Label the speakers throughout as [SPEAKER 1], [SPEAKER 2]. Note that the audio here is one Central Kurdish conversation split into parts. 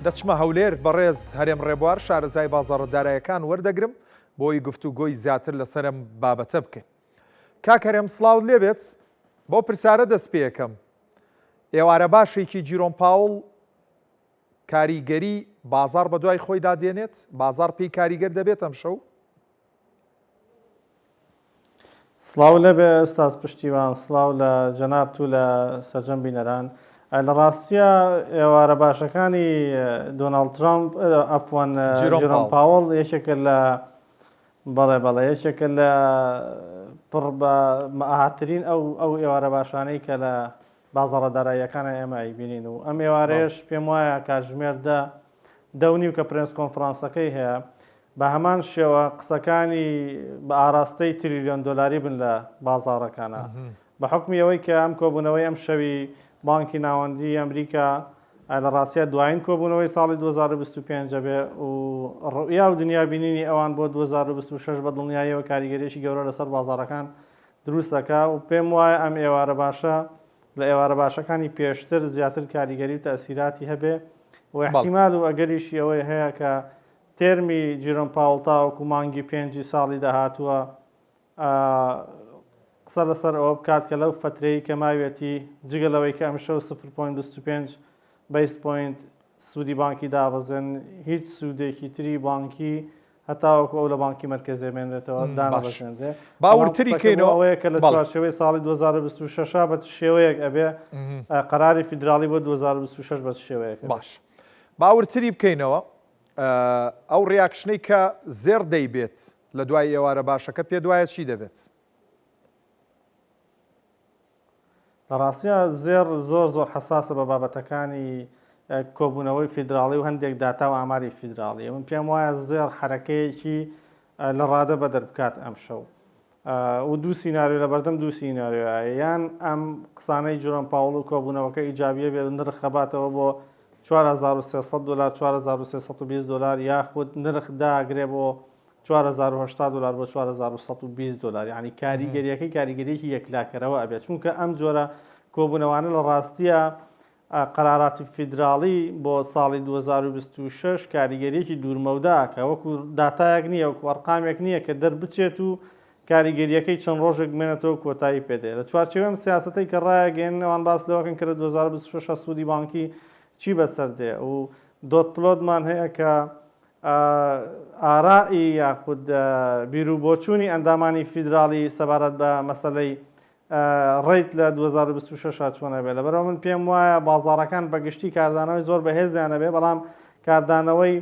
[SPEAKER 1] دەچمە هەولێر بەڕێز هەرێم ڕێبوار شارەزای بازاڕەدارایەکان وەردەگرم بۆی گفتوگۆی زیاتر لەسەرم بابەتە بکەین. کاک هەرێم سڵاو لێبێت، بۆ پرسیارە دەست پێ یەکەم. ئێوارە باشێکی جیرۆم پاوڵ کاریگەری بازار بە دوای خۆی دادێنێت؟ بازار پێی کاریگەر دەبێت ئەم شەو؟
[SPEAKER 2] سڵاو لەبێ ئەستاز پشتیوان، سڵاو لە جەناب و لە سەرجەم بینەران. لە ڕاستیە ئێوارە باشەکانی دۆناڵد ترامپ ئەفوان جیرۆم پاوڵ یەکێکە لە بەڵێ یەکێکە لە پڕ بە مەئاهاترین ئەو ئێوارە باشانەی کە لە بازاڕەداراییەکانە ئێمە ئەیبینین و ئەم ئێوارەیەش پێم وایە کاتژمێر 10:30 کە پرێنس کۆنفرانسەکەی هەیە بە هەمان شێوە قسەکانی بە ئاراستەی تریلیۆن دۆلاری بن لە بازاڕەکانە بە حکمی ئەوەی کە ئەم کۆبوونەوەی ئەم شەوی بانکی ناوەندی ئەمریکا لە ڕاستیە دوایین کۆبوونەوەی ساڵی 2025 بێ و ڕوئیا و دنیابینینی ئەوان بۆ 2026 بە دڵنیاییەوە کاریگەریەکی گەورە لەسەر بازاڕەکان دروستەکە و پێم وایە ئەم ئێوارە باشە لە ئێوارە باشەکانی پێشتر زیاتر کاریگەری و تەسیراتی هەبێ و احتیمال و ئەگەریشی ئەوەی هەیە کە تێرمی جیرۆم پاوڵ تاوەکو مانگی 5 ساڵی داهاتووە قسە لەسەر ئەوە بکات کە لەو فترەی کە ماوێتی جگەلەوەی کە ئەم شەو 0.25 بیس پۆینت سوودی بانکی دابەزێن هیچ سوودێکی تری بانکی هەتاوەکو ئەو لە بانکی مەرکەزی بێنرێتەوە دانەبەشێنێ
[SPEAKER 1] باورتریکەینەوە
[SPEAKER 2] ئەوەیە کە لە چوارچێوەی ساڵی 2026 بە شێوەیەک ئەبێ قەراری فیدراڵی بۆ 2026 بە شێوەیەک.
[SPEAKER 1] باش باورتری بکەینەوە ئەو ڕیاکشنەی کە زێر دەیبێت لە دوای ئێوارە باشەکە پێ دوایە چی دەبێت؟
[SPEAKER 2] لە ڕاستیە زێر زۆر حساسە بە بابەتەکانی کۆبوونەوەی فیدراڵی و هەندێک داتا و ئاماری فیدراڵی. من پێم وایە زێر حرەکەیەکی لە ڕادە بەدەر بکات ئەم شەو و دوو سیناریۆ لە بەردەم دوو سیناریۆە یان ئەم قسانەی جیرۆم پاوڵ و کۆبوونەوەکە ئیجابیە بێ نرخ خەباتەوە بۆ 4300 دلار 4320 دلار یاخود نرخ داگرێ بۆ 4080 دلار بۆ 4120 دلار، یعنی کاریگەریەکەی کاریگەریەکی یەکلاکەرەوە ئەبێت چونکە ئەم جۆرە کۆبوونەوانە لە ڕاستیە قەراراتی فیدراڵی بۆ ساڵی 2026 کاریگەریەکی دوورمەودا کە وەکو داتایەک نییە وەکو ئەرقامێک نییە کە دەربچێت و کاریگەریەکەی چەند ڕۆژێک بمێنێتەوە کۆتایی پێدێ لە چوارچێوەم سیاسەتەی کە ڕایەگەێن ئەوان باس لەوەکەن کرد 2026 سوودی بانکی چی بەسەر دێ و دۆت پلۆتمان هەیە کە ئارائی یاخود بیرروبۆچوونی ئەندامانی فیدراڵی سەبارەت بە مەسەلەی ڕێیت لە 2026 چۆنە بێ. لەبەرەوە من پێم وایە بازاڕەکان بەگشتی کاردانەوەی زۆر بەهێزیانە بێ، بەڵام کاردانەوەی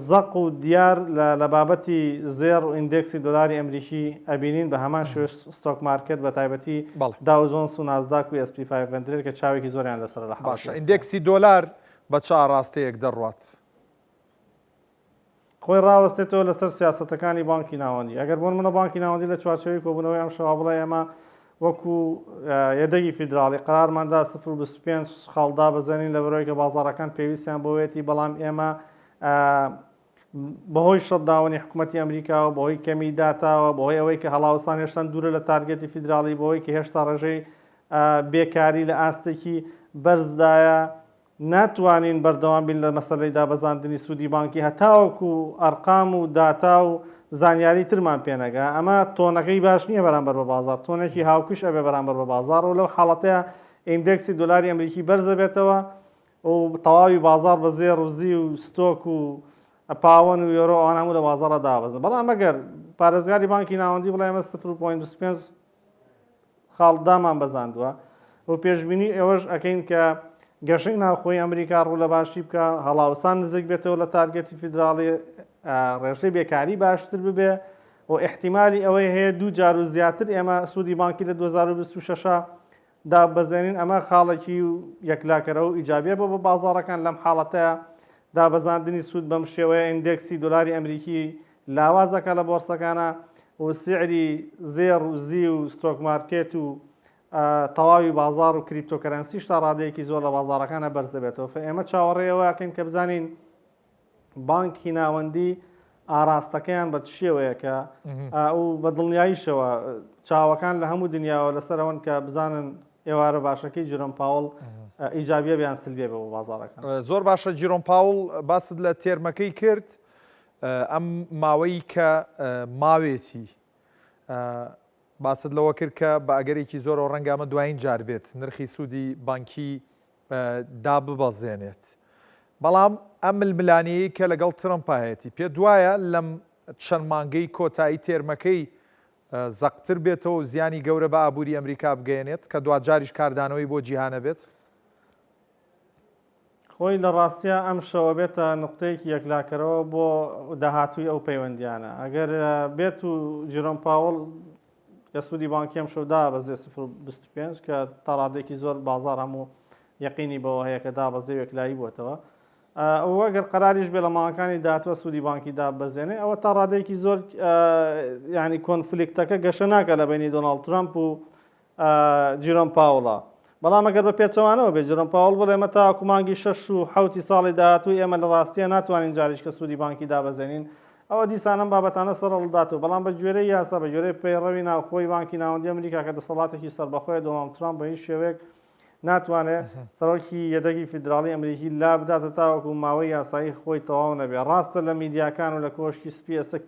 [SPEAKER 2] زەق و دیار لە بابەتی زێر و ئیندێکسی دۆلاری ئەمریکی ئەبینین بە هەمان شێوە ستۆک مارکت بە تایبەتی داو جۆنس و نازداک و SP 500 کە چاوێکی زۆریان لەسەر لە
[SPEAKER 1] باشە. ئیندێکسی دۆلار بە چ ڕاستەیەک دەڕوات؟
[SPEAKER 2] خۆی ڕاوەستێتەوە لەسەر سیاسەتەکانی بانکی ناوەندی. ئەگەر بۆن منە بانکی ناوەندی لە چوارچێوەی کۆبوونەوەی ئەم شەوا بڵێ ئێمە وەکو یەدەگی فیدراڵی قەرارماندا 0.25 خاڵدا بزەنین لە بەرەوەی کە بازاڕەکان پێویستیان بۆوێتی، بەڵام ئێمە بەهۆی شەتداونی حکوومەتی ئەمریکاوە بەهۆی کەمی داتاوە بەهۆی ئەوەی کە هەڵاوسان هێشتان دوورە لە تارگێتی فیدراڵی بەهۆی کە هێشتا ڕێژەی بێکاری لە ئاستێکی بەرزدایە ناتوانین بەردەوام بین لە مەسەلەی دابەزاندنی سوودی بانکی هەتاوەکو ئەرقام و داتا و زانیاری ترمان پێنەگا. ئەمە تۆنەکەی باش نییە بەرامبەر بە بازار، تۆنێکی هاوکش ئەبێ بەرامبەر بە بازار و لەو حاڵەتەیە ئیندێکسی دۆلاری ئەمریکی بەرزە بێتەوە و تەواوی بازار بە زێر و زی و ستۆک و پاوەن و یۆرۆ ئەوان هەموو لە بازارە دابەزن. بەڵام ئەگەر پارێزگاری بانکی ناوەندی بڵێ ئێمە 0.25 خاڵدامان بەزاندووە و پێشبینی ئێوەش ئەکەین کە گەشەی ناوخۆی ئەمریکا ڕوو لە باشی بکە، هەڵاوسان نزیک بێتەوە لە تارگێتی فیدراڵی، ڕێژەی بێکاری باشتر ببێ و احتیمالی ئەوەی هەیە دوو جار و زیاتر ئێمە سوودی بانکی لە 2026 دابەزێنین. ئەمە خاڵێکی یەکلاکەرە و ئیجابیە بۆ بە بازاڕەکان لەم حاڵەتەیە دابەزاندنی سوود بەم شێوەیە ئیندێکسی دۆلاری ئەمریکی لاوازەکە لە بۆرسەکانە و سعری زێر و زی و ستۆک مارکێت و تەواوی بازار و کریپتۆکەرەنسیش تا ڕادەیەکی زۆر لە بازاڕەکانە بەرزە بێتەوە. ئێمە چاوەڕێەوەکەین کە بزانین بانکی ناوەندی ئاراستەکەیان بە شێوەیە کە ئەو بە دڵنیاییشەوە چاوەکان لە هەموو دنیاوە لەسەرەوەن کە بزانن ئێوارە باشەکەی جیرۆم پاوڵ ئیجابیە بیان سلبیە بە بازارەکان.
[SPEAKER 1] زۆر باشە جیرۆم پاوڵ باست لە تێرمەکەی کرد ئەم ماوەی کە ماوێتی باست لەوە کرد کە بە ئەگەرێکی زۆر و ڕەنگامە دوایین جار بێت نرخی سوودی بانکی داببەزێنێت. بەڵام ئەم ململانەیە کە لەگەڵ ترمپایەتی پێ دوایە لەم چەند مانگەی کۆتایی تێرمەکەی زەقتر بێتەوە و زیانی گەورە بە ئابووری ئەمریکا بگەێنێت کە دوجاریش کاردانەوەی بۆ جیهانە بێت.
[SPEAKER 2] خۆی لە ڕاستیە ئەم شەوە بێتە نقطەیەکی یەکلاکەرەوە بۆ داهاتووی ئەو پەیوەندیانە. ئەگەر بێت و جیرۆم پاوڵ لە سوودی بانکی ئەم شەودا بەزێ 0.25 کە تا ڕادێکی زۆر بازار هەموو یەقینی بەوە هەیە کە دابەزێ وێکلایی بووەتەوە. ئەو ئەگەر قەراریش بێ لە ماڵەکانی داهاتوە سوودی بانکی دابەزێنێ ئەوە تا ڕادێکی زۆر ینی کۆنفلیکتەکە گەشە ناکە لە بینی دۆناڵد ترامپ و جیرۆم پاوڵە. بەڵام ئەگەر بە پێچەوانەوە بێ جیرۆم پاوڵ بڵێ ئێمە تاکو مانگی 6 و 7 ساڵی داهاتووی ئێمە لە ڕاستیە ناتوانین جاریش کە سوودی بانکی دابەزێنین ئەوە دیسانم بابەتانە سەرڕڵداتەوە. بەڵام بە گوێرەی یاسا بە گوێرەی پەیڕەوی ناوخۆی بانکی ناوەندی ئەمریکا کە دەسەڵاتێکی سەربەخۆیە دۆناڵد ترامپ بە هیچ شێوەیەک ناتوانێت سەرۆکی یەدەگی فیدراڵی ئەمریکی لا بداتە تاوەکو ماوەی یاسایی خۆی تەواو نەبێ. ڕاستە لە میدیاکان و لە کۆشکی سپی ئێستا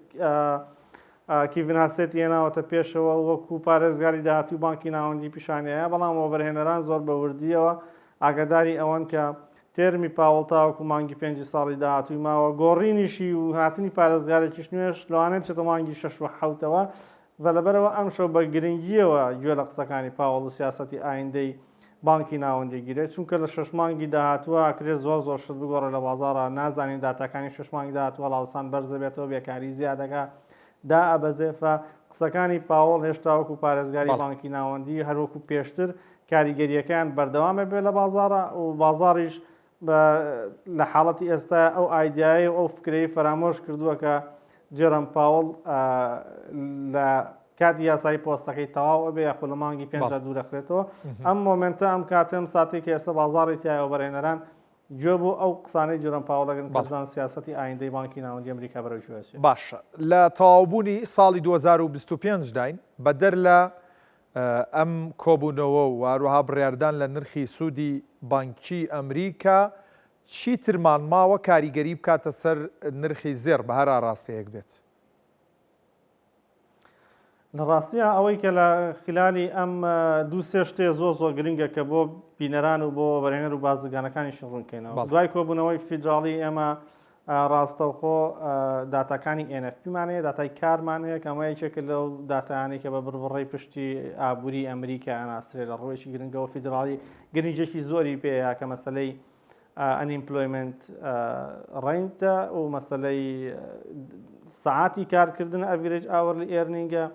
[SPEAKER 2] کیڤناسێت هێناوەتە پێشەوە وەکو پارێزگاری داهاتووی بانکی ناوەندی پیشانەیە. بەڵام وەبەرهێنەران زۆر بە وردیەوە ئاگاداری ئەوەن کە تێرمی پاوڵ تاوەکو مانگی 5 ساڵی داهاتووی ماوە گۆڕینیشی و هاتنی پارێزگارێکیش نوێش لەوانێت بچێتە مانگی 6 و 7ەوە بە لەبەرەوە ئەم شەو بە گرنگیەوە گوێ لە قسەکانی پاوڵ و سیاسەتی ئایندەی بانکی ناوەندیگیرێت چونکە لە 6 مانگی داهاتووە ئەکرێت زۆر شت بگۆڕە لە بازارە نازانین داتاکانی 6 مانگی داهاتووە لاوسان بەرزە بێتەوە بێکاری زیادەکە دا ئەبەزێفە قسەکانی پاوڵ هێشتا وەکو پارێزگاری بانکی ناوەندی هەروەکو پێشتر کاریگەریەکان بەردەوامە بێ لە بازارە و بازاریش لە حاڵەتی ئێستا ئەو ئایدیایی و ئەو فکرەی فەرامۆش کردووە کە جێرەم پاوڵ لە کاتی یاسایی پۆستەکەی تەواو بێ یاخۆ لە مانگی 5 دوو دەخرێتەوە. ئەم مۆمنتە ئەم کاتێم ساتێک کە ئێستا بازاڕی تایەوە بەڕێنەران گوێ بۆ ئەو قسانەی جێرەم پاوڵەگەن بەزان سیاسەتی ئایندەی بانکی ناوەندی ئەمریکا بەرەوشێت.
[SPEAKER 1] باشە لە تەواوبوونی ساڵی 2025 داین بەدەر لە ئەم کۆبوونەوە و هەروەها بڕاردان لە نرخی سوودی بانکی ئەمریکا چی ترمان ماوە کاریگەری بکاتە سەر نرخی زێر بە هەر ئاراستەیەک بێت؟
[SPEAKER 2] لە ڕاستیە ئەوەی کە لە خلالی ئەم دوو سێ شتێ زۆر گرنگە کە بۆ بینەران و بۆ بەرهێنەر و بازرگانەکانی ڕوونکەینەوە. دوای کۆبوونەوەی فیدراڵی ئێمە ڕاستەوخۆ داتاکانی NFPمانەیە داتای کارمانەیە کەمەیەکێکە لەو داتایانەی کە بە بڕڕی پشتی ئابووری ئەمریکا ئەناسرێت لە ڕۆیشی گرنگەوە فیدراڵی گرنجێکی زۆری پێەیە کە مەسلەی ئەنیمپلۆیمنت ڕێنتە و مەسلەی ساعاتی کارکردن ئەڤرێج ئاوەرلی ئێرنینگە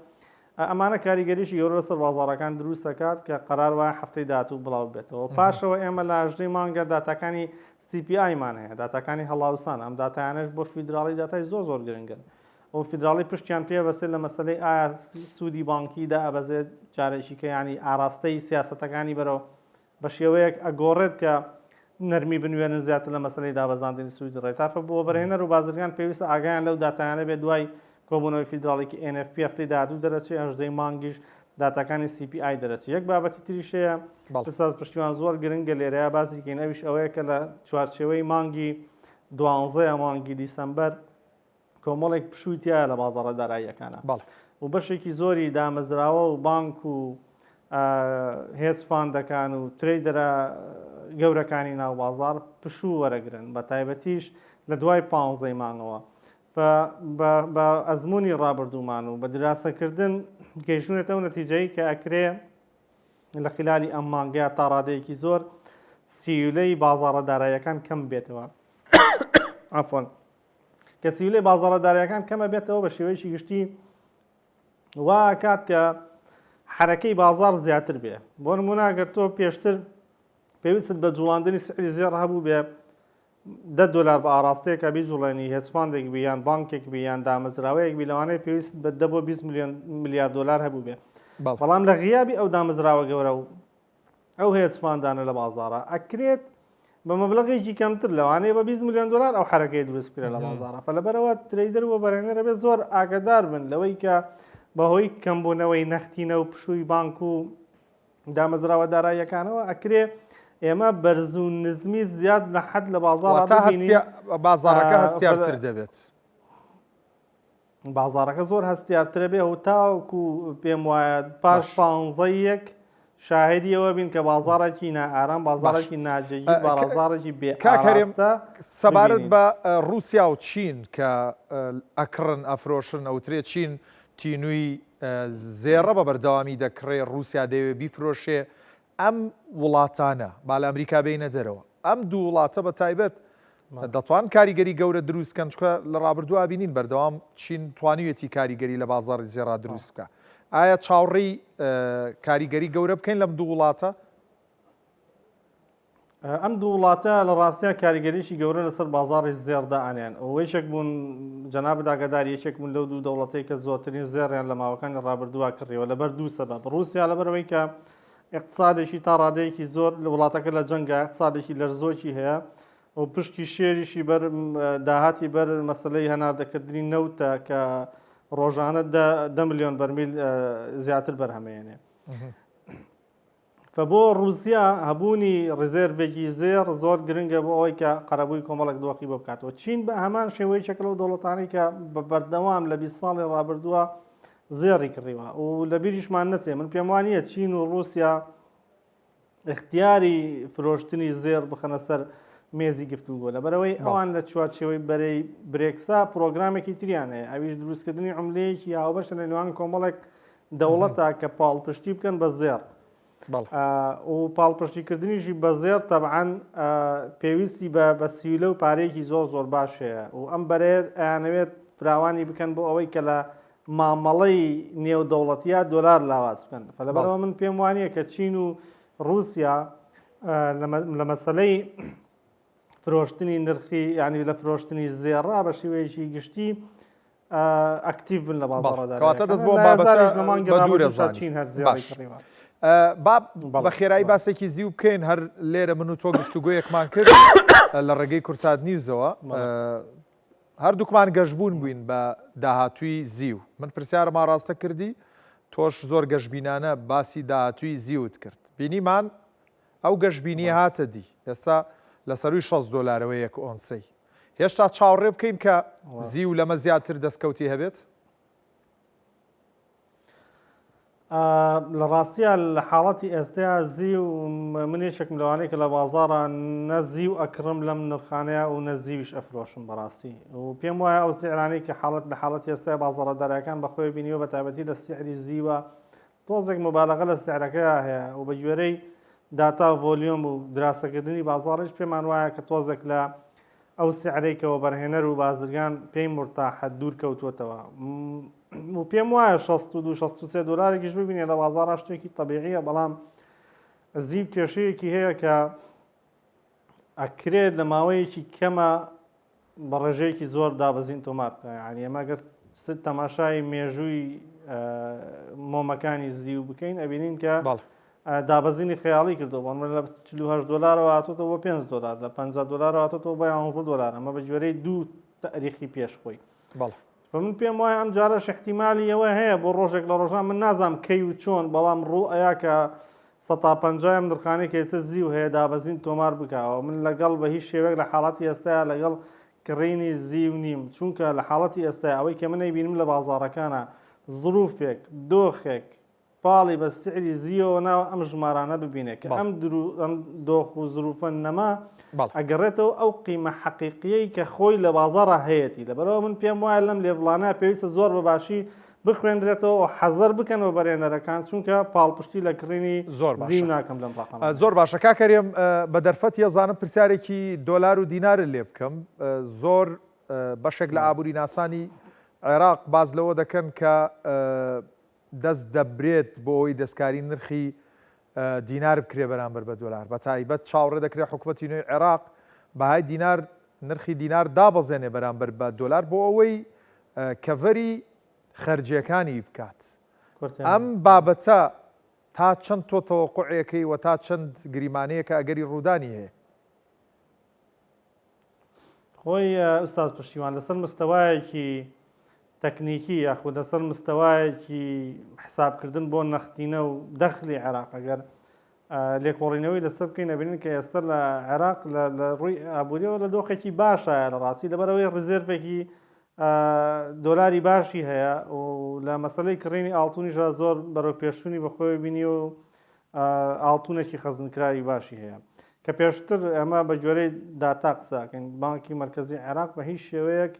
[SPEAKER 2] ئەمانە کاریگەریشی گەورە سەر بازاڕەکان دروست دەکات کە قەرار وایە هەفتەی داهاتوو بڵاو بێتەوە. پاشەوە ئێمە لە ئاژدەی مانگە داتاکانی CPI-مان هەیە داتاکانی هەڵاوسان ئەم داتایانش بۆ فیدراڵی داتای زۆر گرنگن. ئەو فیدراڵی پشتیان پێوەستێت لە مەسلەی ئایا سوودی بانکیدا ئەبەزێت جارێکی کە ینی ئاراستەی سیاسەتەکانی بەرەوە بە شێوەیەک ئەگۆڕێت کە نەرمی بنوێنن زیاتر لە مەسلەی دابەزاندنی سوودی ڕێتافە بۆ بەرهێنەر و بازرگان پێویستە ئاگایان لەو داتایانە بێت دوای کۆبوونەوەی فیدراڵێکی NFP هەفتەی داهاتوو دەرەچێت ئەژدەی مانگیش داتاکانی CPI دەرەچێت. یەک بابەتی تریشەیە پرساز پشتیوان زۆر گرنگە لێرەیە باسیکەین ئەویش ئەوەیە کە لە چوارچێوەی مانگی 12 مانگی دیسەمبەر کۆمەڵێک پشوویتیایە لە بازاڕە داراییەکانە و بەشێکی زۆری دامەزراوە و بانک و هێج فاندەکان و ترێدەرە گەورەکانی ناو بازار پشوو وەرەگرن بە تایبەتیش لە دوای 15 مانگەوە بە ئەزمموی ڕابردوومان و بە دراسەکردن گەیشتونێتەوە نەتیجەی کە ئەکرێ لە خلالی ئەم مانگەیە تا ڕادەیەکی زۆر سیولەی بازاڕە داراییەکان کەم بێتەوە ئەفۆن کە سیولەی بازاڕە داراییەکان کەمە بێتەوە بە شێوەیەکی گشتی وا کات کە حرەکەی بازار زیاتر بێ. بۆ نموناگەر تۆ پێشتر پێویست بە جوڵاندنی سعری زێڕ هەبوو بێ $10 بە ئاراستەیەکە بیجوڵێنی هێچفاندێک بیان بانکێک بیان دامەزراوەیەک بی لەوانەیە پێویست بە $10 بۆ $20 ملیار هەبوو بێ. بەڵام لە غیابی ئەو دامەزراوە گەورە و ئەو هێچفاندانە لە بازارە ئەکرێت بە مەبلەغێکی کەمتر لەوانەیە بە $20 ملیۆن ئەو حرەکەی دروست کرێت لە بازارە. فلەبەرەوە ترێدەر و بەرهێنەرە بێت زۆر ئاگادار بن لەوەی کە بەهۆی کەمبوونەوەی نەختینە و پشووی بانک و دامەزراوە داراییەکانەوە ئەکرێ ئێمە بەرز و نزمی زیاد لە حەد لە بازاڕ
[SPEAKER 1] تا
[SPEAKER 2] ببینین.
[SPEAKER 1] بازارەکە هەستیارتر دەبێت.
[SPEAKER 2] بازارەکە زۆر هەستیارترە بێ و تاوەکو پێم وایە پاش 15 شاهدیەوە بین کە بازارێکی نائارام بازارێکی ناجێگی بازارێکی بێئاراستە
[SPEAKER 1] سەبارەت بە رووسیا و چین کە ئەکڕن ئەفرۆشن ئەوترێت چین تینووی زێڕە بە بەردەوامی دەکڕێ رووسیا دەوێت بیفرۆشێ ئەم وڵاتانە با لە ئەمریکا بینە دەرەوە ئەم دوو وڵاتە بە تایبەت دەتوان کاریگەری گەورە دروستکەن چکە لە ڕابردووە بینین بەردەوام چین توانیوێتی کاریگەری لە بازاڕی زێڕا دروست بکە. ئایا چاوەڕێی کاریگەری گەورە بکەین لەم دوو وڵاتە؟
[SPEAKER 2] ئەم دوو وڵاتە لە ڕاستیە کاریگەریشی گەورە لەسەر بازاڕی زێڕدا ئانیان ئەوە یەکێک بوون جەناب داگەدار یەکێک بوون لەو دوو دەوڵەتەی کە زۆرترین زێڕیان لە ماوەکانی ڕابردووە کڕیەوە لەبەر دوو سەبەب. رووسیا لەبەرەوەی کە اقتصادێکی تا ڕادەیەکی زۆر لە وڵاتەکە لە جەنگە اقتصادێکی لەرزۆکی هەیە و پشتی شێریشی بەر داهاتی بەر مەسلەی هەناردەکردنی نەوتە کە ڕۆژانە 10 ملیۆن بەرمیل زیاتر بەرهەمێنێ. فبۆ رووسیا هەبوونی ڕزێرڤێکی زێر زۆر گرنگە بۆ ئەوەی کە قەرەبووی کۆمەڵک دۆخی بۆ بکاتەوە. چین بە هەمان شێوەی شەکل و دەوڵەتانی کە بە بەردەوام لە 20 ساڵی ڕابردووە زێڕی کڕیوە و لە بیریشمان نەچێ من پێم وانییە چین و رووسیا اختیاری فرۆشتنی زێر بخەنە سەر مێزی گفتوگۆ لەبەرەوەی ئەوان لە چوارچێوەی بەرەی برێکسا پرۆگرامێکی تریان هەیە ئەویش دروستکردنی عملەیەکی هاوبەشە لە نێوان کۆمەڵێک دەوڵەتە کە پاڵپشتی بکەن بە زێر و پاڵپشتیکردنیشی بە زێر تەبعاً پێویستی بە سیولە و پارەیەکی زۆر زۆر باش هەیە و ئەم بەرێت ئەیانەوێت فراوانی بکەن بۆ ئەوەی کە لە مامەڵەی نێودەوڵەتیە دۆلار لاواز بکەن. لەبەرەوە من پێم وانییە کە چین و رووسیا لە مەسلەی فرۆشتنی نرخی ینی لە فرۆشتنی زێڕا بە شێوەیەکی گشتی ئەکتیڤ بن لە بازاڕداکەواتە
[SPEAKER 1] دەست بۆ بابەتە
[SPEAKER 2] چین هەر زێڕی کڕیوە.
[SPEAKER 1] بە خێرایی باسێکی زیو بکەین هەر لێرە من و تۆ گفتوگۆیەکمان کرد لە ڕێگەی کورسات نیوزەوە هەردووکمان گەشتبوون بووین بە داهاتووی زیو. من پرسیارەما ڕاستە کردی تۆش زۆر گەشتبینانە باسی داهاتووی زیوت کرد. بینیمان ئەو گەشتبینی هاتە دی ئێستا لە سەروی $6 یەک ئۆنسەی. هێشتا چاوەڕێ بکەین کە زیو لەمە زیاتر دەستکەوتی هەبێت؟
[SPEAKER 2] لە ڕاستیە لە حاڵەتی ئێستایا زی و منێشێکم لەوانەیە کە لە بازاڕە نەزی و ئەکرم لەم نرخانەیە و نەزیویش ئەفرۆشم بەڕاستی و پێم وایە ئەو سیعرانەی کە حاڵەت لە حاڵەتی ئێستای بازاڕەدارەکان بەخۆی بینیوە بە تایبەتی لە سیعری زیوە تۆزێک مبالەغە لە سیعرەکە هەیە و بە گوێرەی داتا ڤۆلیۆم و دراسەکردنی بازاڕش پێمان وایە کە تۆزێک لە ئەو سیعرێکەوە بەرهێنەر و بازرگان پێی مرتاحە دوور کەوتوتەوە و پێم وایە $62-63 ببینێ لە بازاڕ شتێکی طبیعیە بەڵام زیب کێشەیەکی هەیە کە ئەکرێت لە ماوەیەکی کەمە بە ڕێژەیەکی زۆر دابەزین تۆمار بکە یعنی ئەمە گەر تەماشای مێژووی مۆمەکانی زیو بکەین ئەبینین کە دابەزینی خەیاڵی کردەوە لە $48 هاتوتەوە $5 لە $50 هاتوتەوە بە $11 ئەمە بە گوێرەی دوو تاریخی پێشخۆی. من پێم وایە ئەم جارەش احتیمالی ئەوە هەیە بۆ ڕۆژێک لە ڕۆژان من نازام کەی و چۆن بەڵام ڕوو ئەیا کە 150 نرخانەی کە ئێستا زیو هەیە دابەزین تۆمار بکەوە من لەگەڵ بە هیچ شێوەیەک لە حاڵەتی ئێستایا لەگەڵ کڕینی زیو نیم چونکە لە حاڵەتی ئێستا ئەوەی کە منەی بینم لە بازاڕەکانە ظروفێک دۆخێک پاڵی بە سعری زیەوە ناوە ئەم ژمارانە ببینێت کە ئەم دۆخ و ظروفە نەما ئەگەڕێتەوە ئەو قیمە حەقیقیەی کە خۆی لە بازاڕە هەیەی لەبەرەوە من پێم وایە لەم لێڤڵانە پێویستە زۆر بەباشی بخوێندرێتەوە و حەزەر بکەنەوە بەرهێنەرەکان چونکە پاڵپشتی لە کڕینی زیو ناکەم لەم ڕقەمە.
[SPEAKER 1] زۆر باشە کاکەرێم بە دەرفەت یەزانم پرسیارێکی دۆلار و دینارە لێ بکەم زۆر بەشێک لە ئابووری ناسانی عێراق باز لەوە دەکەن کە دەست دەبرێت بۆ ئەوی دەستکاری نرخی دینار بکرێ بەرامبەر بە دۆلار بە تایبەت چاوەڕێ دەکرێت حکوومەتی نوێی عێراق بەهای دینار نرخی دینار دابەزێنێ بەرامبەر بە دۆلار بۆ ئەوەی کەڤەری خەرجیەکانی بکات. ئەم بابەتە تا چەند تۆ تەوەقوعەکەی و تا چەند گریمانەیەکە ئەگەری ڕوودانی هەیە؟
[SPEAKER 2] خۆی ئوستاز پشتیوان لەسەر مستەوایەکی تەکنیکی یاخود لەسەر مستەوایەکی حسابکردن بۆ نەختینە و دەخلی عێراق ئەگەر لێکۆڕینەوەی لەسەر بکەین ئەبینین کە ئێستا لە عێراق لە ڕووی ئابوووریەوە لە دۆخێکی باشە لە ڕاستی لەبەرەوەی ڕزێرڤێکی دۆلاری باشی هەیە و لە مەسلەی کڕینی ئاڵتونیشە زۆر بەرەو پێشوونی بەخۆی بینی و ئاڵتونێکی خەزنکراوی باشی هەیە کە پێشتر ئەمە بە جۆرەی داتا قساکەین بانکی مرکزی عێراق بە هیچ شێوەیەک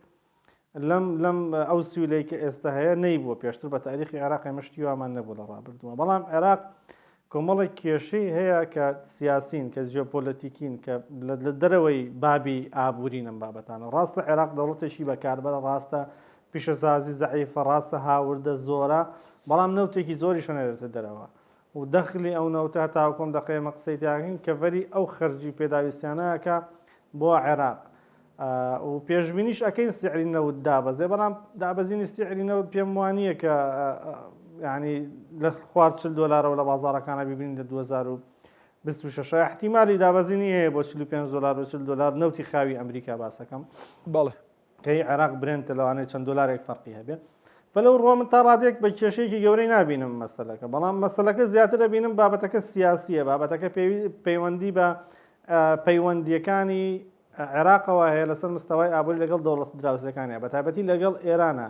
[SPEAKER 2] لەم ئەو سوولەی کە ئێستا هەیە نەیبووە پێشتر بە تاریخی عێراق ئێمەشتی وامان نەبوو لە ڕابردووە بەڵام عێراق کۆمەڵێک کێشەی هەیە کە سیاسین کە جیۆپۆلیتیکین کە لە دەرەوەی بابی ئابوورینم بابەتانە ڕاستە عێراق دەوڵەتێکی بەکاربەرە ڕاستە پیشەسازی زەعیفە ڕاستە هاوردە زۆرە بەڵام نەوتێکی زۆری شەنێرێتە دەرەوە و دەخلی ئەو نەوتە تاوکۆم دەقێمە قسەی تاکەین کە vەری ئەو خەرجی پێداویستیانەکە بۆ عێراق و پێشبینیش ئەەکەین سیعری نەوت دابەزێ بەڵام دابەزینی سیعری نەوت پێم وانییە کە ینی لە خوارد $40 لە بازارەکانە ببینین لە 2026 احتیمالی دابەزینی هەیە بۆ $45 نەوتی خاوی ئەمریکا باسەکەم
[SPEAKER 1] بەڵێ
[SPEAKER 2] کەی عێراق برێنتە لەوانەیە چەند $1 فەرقی هەبێت بەلەو ڕۆ من تا ڕادێک بە کێشەیەکی گەورەی نبینم مەسەلەکە بەڵام مەسەلەکە زیاتر دەبینم بابەتەکە سیاسیە بابەتەکە پەیوەندی بە پەیوەندیەکانی عێراقەوە هەیە لەسەر مستەوای ئابووری لەگەڵ دەوڵەت دراوسەکانیە بە تایبەتی لەگەڵ ئێرانە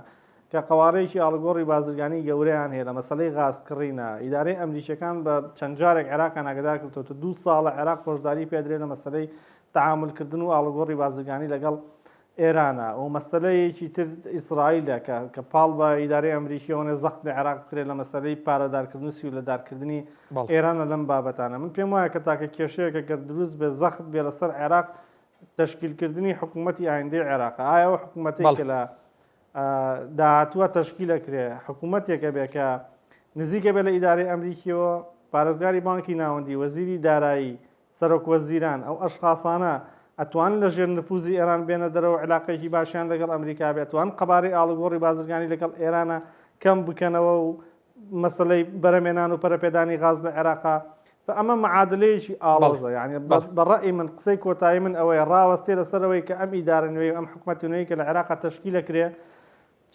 [SPEAKER 2] کە قوارەیەکی ئاڵگۆڕی بازرگانی گەورەیان هەیە لە مەسەلەی غازکڕینە ئیدارەی ئەمریکیەکان بە چەند جارێک عێراقیان ئاگادار کردوتە 2 ساڵە عێراق خۆشداری پێدرێت لە مەسەلەی تعاملکردن و ئاڵگۆڕی بازرگانی لەگەڵ ئێرانە و مەسەلەیەکی تر ئیسرائیلە کە پاڵ بە ئیدارەی ئەمریکیەوە زەخت لە عێراق بکرێت لە مەسەلەی پارەدارکردن و سیولەدارکردنی ئێرانە لەم بابەتانە من پێم وایە کە تاکە کێشەیەکە گەر دروست بێ زەخت بێ لەسەر عێراق تشکیلکردنی حکوومەتی ئایندەی عێراق ئایا ئەو حکوومەتێک لە داهاتووە تشکیلەکرێ حکوومەتێکە بێ کە نزیکە بێ لە ئیدارەی ئەمریکیەوە پارێزگاری بانکی ناوەندی وەزیری دارایی سەرۆک وەزیران ئەو ئەشخاصانە ئەتوانن لە ژێر نفوزی ئێران بێنە دەرەوە علاقەیەکی باشیان لەگەڵ ئەمریکا بێت ئەتوان قەبارەی ئاڵگۆڕی بازرگانی لەگەڵ ئێرانە کەم بکەنەوە و مەسلەی بەرەمێنان و پەرەپێدانی غاز لە عێراقا ئەمە معادلەیەکی ئاڵۆزە یعنی بەڕەئی من قسەی کۆتایی من ئەوەیە ڕاوەستێ لەسەرەوەی کە ئەم ئیدارەنوێی ئەم حکوومەتنوێی کە لە عێراقا تشکیلەکرێ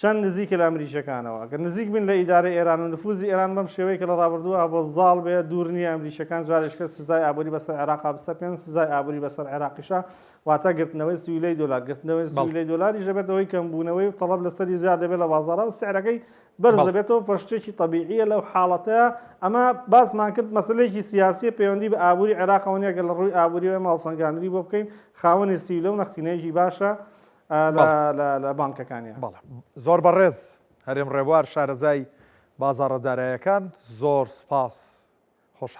[SPEAKER 2] چەند نزیکە لە ئەمریکیەکانەوە کە نزیک بن لە ئیدارەی ئێران و نفوزی ئێران بەم شێوەیە کە لە ڕابردووە بۆ زاڵ بێ دوور نییە ئەمریکیەکان جارێشکە سزای ئابووری بەسەر عێراقا بستە پێ سزای ئابووری بەسەر عێراقیشە واتە گرتنەوەی $30 گرتنەوەی $30 ژەبێتەوەی کەمبوونەوەی و تەڵەب لەسەری زیاد دەبێت لە بازاڕە و سعرەکەی بەرز دەبێتەوە فەشتێکی طبیعیە لەو حاڵەتەیە ئەمە باسمان کرد مەسلەیەکی سیاسی پەیوەندی بە ئابووری عێراقەوە نیە گە لە ڕووی ئابووریەوە ماڵسەنگاندنی بۆ بکەین خاوەنی سیولە و نەختینەیەکی باشە لە بانکەکانیان
[SPEAKER 1] زۆر بەڕێز هەرێم ڕێبوار شارەزای بازاڕەدارایەکان زۆر سپاس خۆشحاڵ